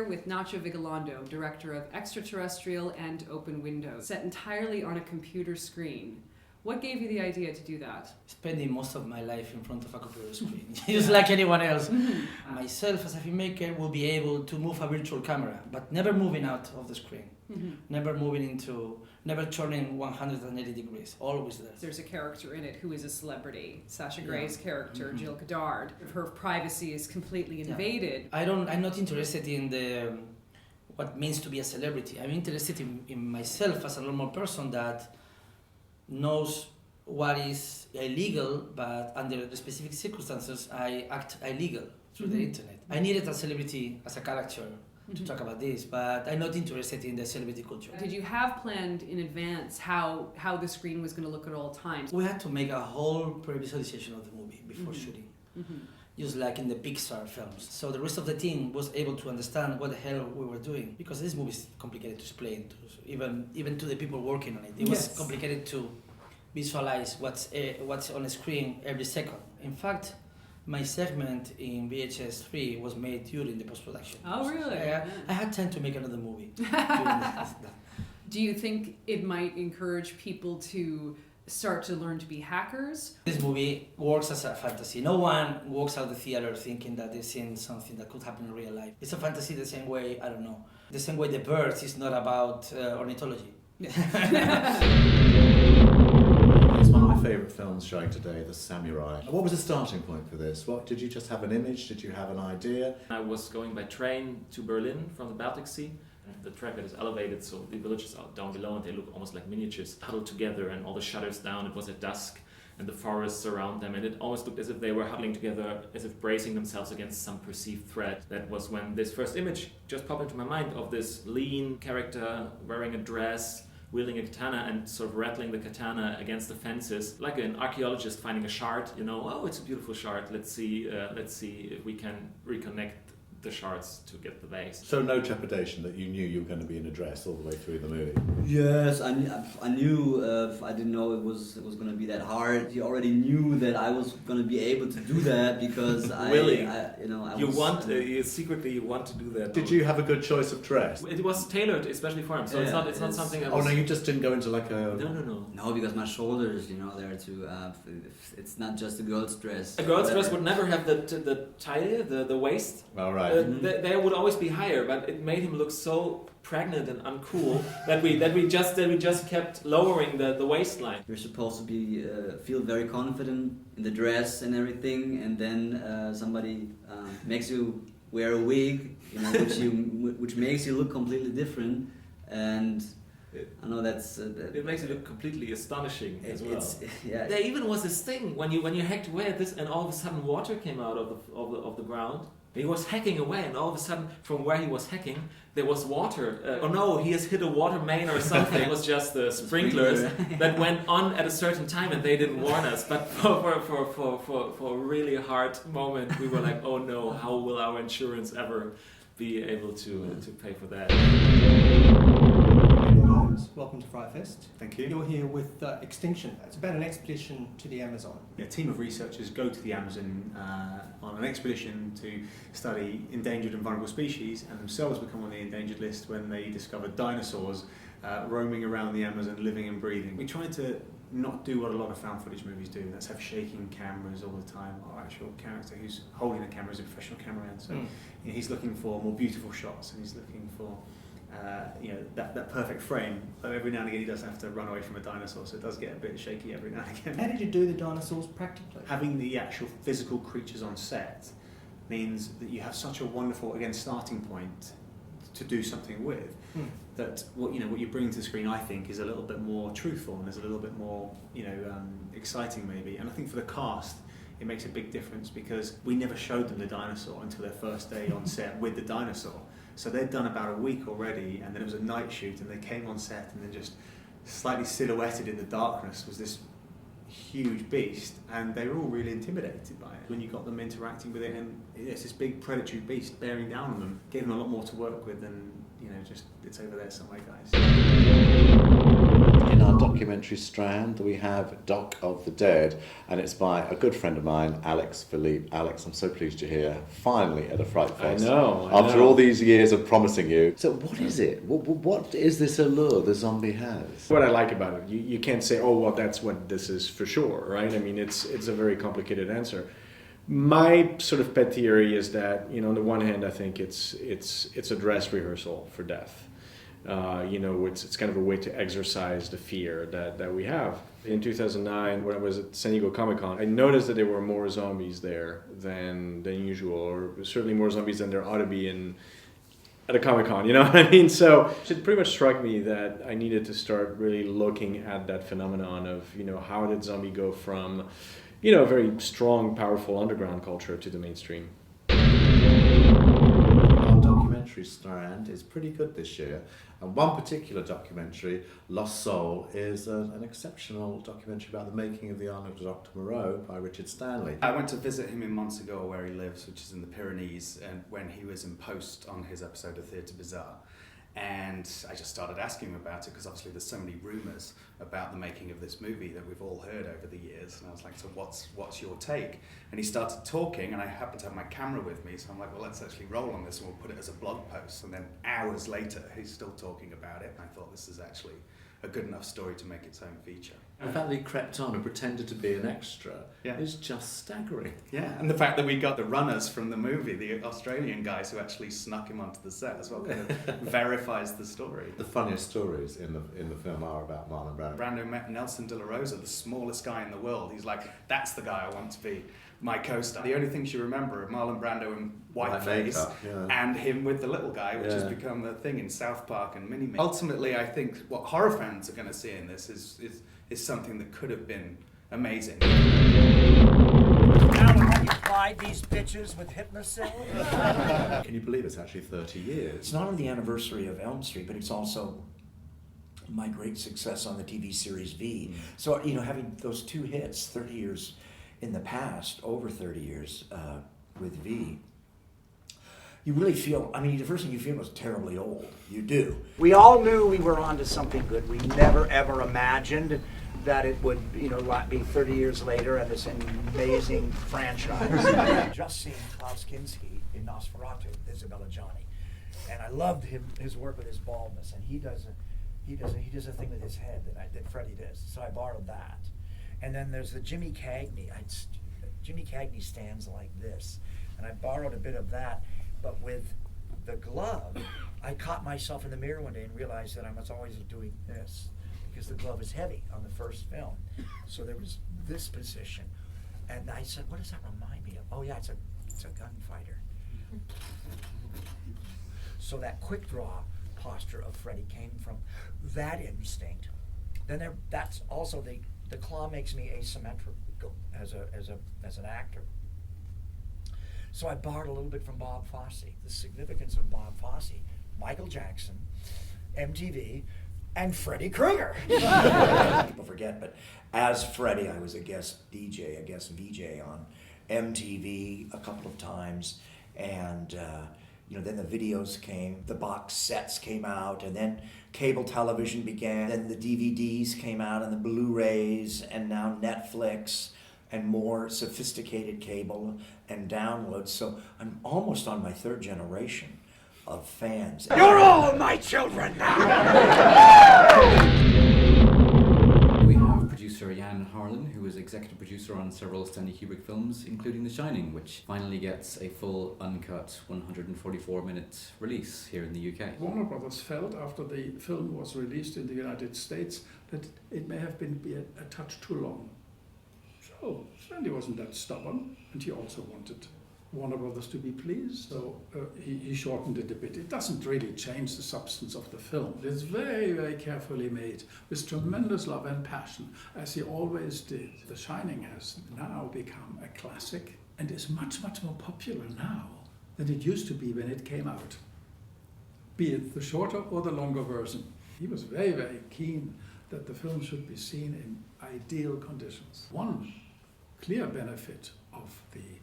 with Nacho Vigalondo, director of Extraterrestrial and Open Windows, set entirely on a computer screen. What gave you the idea to do that? Spending most of my life in front of a computer screen, just like anyone else. Myself, as a filmmaker, will be able to move a virtual camera, but never moving out of the screen. Never turning 180 degrees, always there. There's a character in it who is a celebrity. Sasha Grey's character, Jill Goddard. Her privacy is completely invaded. I'm not interested in what it means to be a celebrity. I'm interested in myself as a normal person that knows what is illegal, but under the specific circumstances, I act illegal through the internet. I needed a celebrity as a character to talk about this, but I'm not interested in the celebrity culture. Did you have planned in advance how the screen was going to look at all times? We had to make a whole pre-visualization of the movie before shooting, just like in the Pixar films. So the rest of the team was able to understand what the hell we were doing, because this movie is complicated to explain, even to the people working on it. It was complicated to visualize what's on the screen every second. In fact, my segment in VHS 3 was made during the post-production. Oh, really? So I had time to make another movie. Do you think it might encourage people to start to learn to be hackers? This movie works as a fantasy. No one walks out of the theater thinking that they've seen something that could happen in real life. It's a fantasy the same way, I don't know, the same way The Birds is not about ornithology. It's one of my favourite films showing today, the Sammy Ride. What was the starting point for this? Did you just have an image? Did you have an idea? I was going by train to Berlin from the Baltic Sea. The track that is elevated, so the villages are down below and they look almost like miniatures huddled together, and all the shutters down. It was at dusk and the forests around them, and it almost looked as if they were huddling together, as if bracing themselves against some perceived threat. That was when this first image just popped into my mind of this lean character wearing a dress, wielding a katana and sort of rattling the katana against the fences, like an archaeologist finding a shard. Oh, it's a beautiful shard. Let's see if we can reconnect the shards to get the base. So no trepidation that you knew you were going to be in a dress all the way through the movie? Yes, I knew. I didn't know it was going to be that hard. He already knew that I was going to be able to do that because you secretly want to do that. Did you have a good choice of dress? It was tailored especially for him, so it's not something I was... Oh no, you just didn't go into like a... No. No, because my shoulders, they're too... it's not just a girl's dress. A girl's dress would never have the taille, the waist. Oh, right. They would always be higher, but it made him look so pregnant and uncool that we just kept lowering the waistline. You're supposed to be feel very confident in the dress and everything, and then somebody makes you wear a wig, which makes you look completely different, and I know that's... it makes it look completely astonishing as well. Yeah. There even was this thing when you hacked away at this, and all of a sudden water came out of the ground. He was hacking away, and all of a sudden, from where he was hacking, there was water. Oh no, he has hit a water main or something. It was just the sprinklers that went on at a certain time, and they didn't warn us. But for a really hard moment, we were like, oh no, how will our insurance ever be able to pay for that? Welcome to FrightFest. Thank you. You're here with Extinction. It's about an expedition to the Amazon. A team of researchers go to the Amazon on an expedition to study endangered and vulnerable species, and themselves become on the endangered list when they discover dinosaurs roaming around the Amazon, living and breathing. We try to not do what a lot of found footage movies do. That's have shaking cameras all the time. Our actual character who's holding the camera is a professional cameraman, so he's looking for more beautiful shots, and he's looking for that perfect frame. But every now and again he does have to run away from a dinosaur, so it does get a bit shaky every now and again. How did you do the dinosaurs practically? Having the actual physical creatures on set means that you have such a wonderful, again, starting point to do something with, that what you bring to the screen, I think, is a little bit more truthful and is a little bit more exciting maybe. And I think for the cast it makes a big difference, because we never showed them the dinosaur until their first day on set with the dinosaur. So they'd done about a week already, and then it was a night shoot, and they came on set, and then just slightly silhouetted in the darkness was this huge beast, and they were all really intimidated by it. When you got them interacting with it, and it's this big predatory beast bearing down on them, gave them a lot more to work with than, just it's over there somewhere, guys. In our documentary strand. We have Doc of the Dead, and it's by a good friend of mine, Alex Philippe. Alex, I'm so pleased you're here, finally at a FrightFest. I know. After all these years of promising you. So what is it? What is this allure the zombie has? What I like about it, you can't say, oh, well, that's what this is for sure, right? I mean, it's a very complicated answer. My sort of pet theory is that, on the one hand, I think it's a dress rehearsal for death. It's kind of a way to exercise the fear that we have. In 2009, when I was at San Diego Comic-Con, I noticed that there were more zombies there than usual, or certainly more zombies than there ought to be at a Comic-Con, you know what I mean? So it pretty much struck me that I needed to start really looking at that phenomenon of, how did zombie go from, a very strong, powerful underground culture to the mainstream. Our documentary strand is pretty good this year, and one particular documentary, Lost Soul, is an exceptional documentary about the making of the Arnold Dr. Moreau by Richard Stanley. I went to visit him in Montsegur, where he lives, which is in the Pyrenees, and when he was in post on his episode of Theatre Bizarre. And I just started asking him about it, because obviously there's so many rumours about the making of this movie that we've all heard over the years. And I was like, so what's your take? And he started talking, and I happened to have my camera with me, so I'm like, well, let's actually roll on this and we'll put it as a blog post. And then hours later, he's still talking about it. And I thought, this is actually a good enough story to make its own feature. The fact that he crept on and pretended to be an extra Yeah. is just staggering. Yeah, and the fact that we got the runners from the movie, the Australian guys who actually snuck him onto the set as well, kind of verifies the story. The funniest stories in the film are about Marlon Brando. Brando met Nelson De La Rosa, the smallest guy in the world. He's like, that's the guy I want to be my co-star. The only things you remember are Marlon Brando in whiteface and him with the little guy, which has become a thing in South Park and Mini-Me. Ultimately, I think what horror fans are going to see in this is something that could have been amazing. Now have you plied these bitches with Hypnocil? Can you believe it's actually 30 years? It's not only the anniversary of Elm Street, but it's also my great success on the TV series V. So, having those two hits, 30 years in the past, over 30 years with V, you really feel, the first thing you feel is terribly old. You do. We all knew we were onto something good. We never ever imagined that it would, be 30 years later and this amazing franchise. Just seeing Klaus Kinski in Nosferatu, Isabella Gianni, and I loved his work with his baldness, and he does a thing with his head that Freddie does. So I borrowed that. And then there's the Jimmy Cagney. Jimmy Cagney stands like this, and I borrowed a bit of that, but with the glove, I caught myself in the mirror one day and realized that I was always doing this, because the glove is heavy on the first film. So there was this position, and I said, what does that remind me of? Oh yeah, it's a gunfighter. So that quick draw posture of Freddie came from that instinct. Then that's also the claw makes me asymmetrical as an actor. So I borrowed a little bit from Bob Fosse. The significance of Bob Fosse, Michael Jackson, MTV, and Freddy Krueger. People forget, but as Freddie, I was a guest DJ, a guest VJ on MTV a couple of times, and then the videos came, the box sets came out, and then cable television began, then the DVDs came out, and the Blu-rays, and now Netflix, and more sophisticated cable and downloads. So I'm almost on my third generation of fans. You're all my children now! We have producer Jan Harlan, who is executive producer on several Stanley Kubrick films, including The Shining, which finally gets a full, uncut, 144-minute release here in the UK. Warner Brothers felt, after the film was released in the United States, that it may have been a touch too long. So Stanley wasn't that stubborn, and he also wanted Warner Brothers to be pleased, so he shortened it a bit. It doesn't really change the substance of the film. It's very, very carefully made, with tremendous love and passion, as he always did. The Shining has now become a classic, and is much, much more popular now than it used to be when it came out, be it the shorter or the longer version. He was very, very keen that the film should be seen in ideal conditions. One clear benefit of the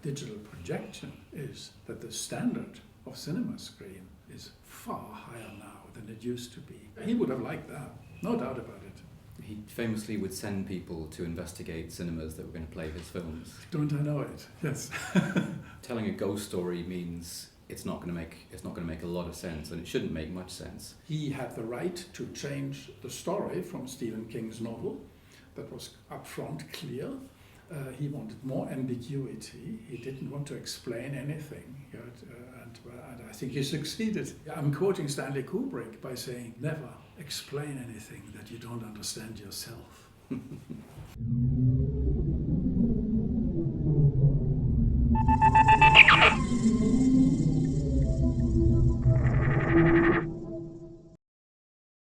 digital projection is that the standard of cinema screen is far higher now than it used to be. He would have liked that, no doubt about it. he famously would send people to investigate cinemas that were going to play his films. Don't I know it? Yes. Telling a ghost story means it's not going to make a lot of sense, and it shouldn't make much sense. He had the right to change the story from Stephen King's novel. That was upfront clear. He wanted more ambiguity. He didn't want to explain anything. And I think he succeeded. I'm quoting Stanley Kubrick by saying, never explain anything that you don't understand yourself.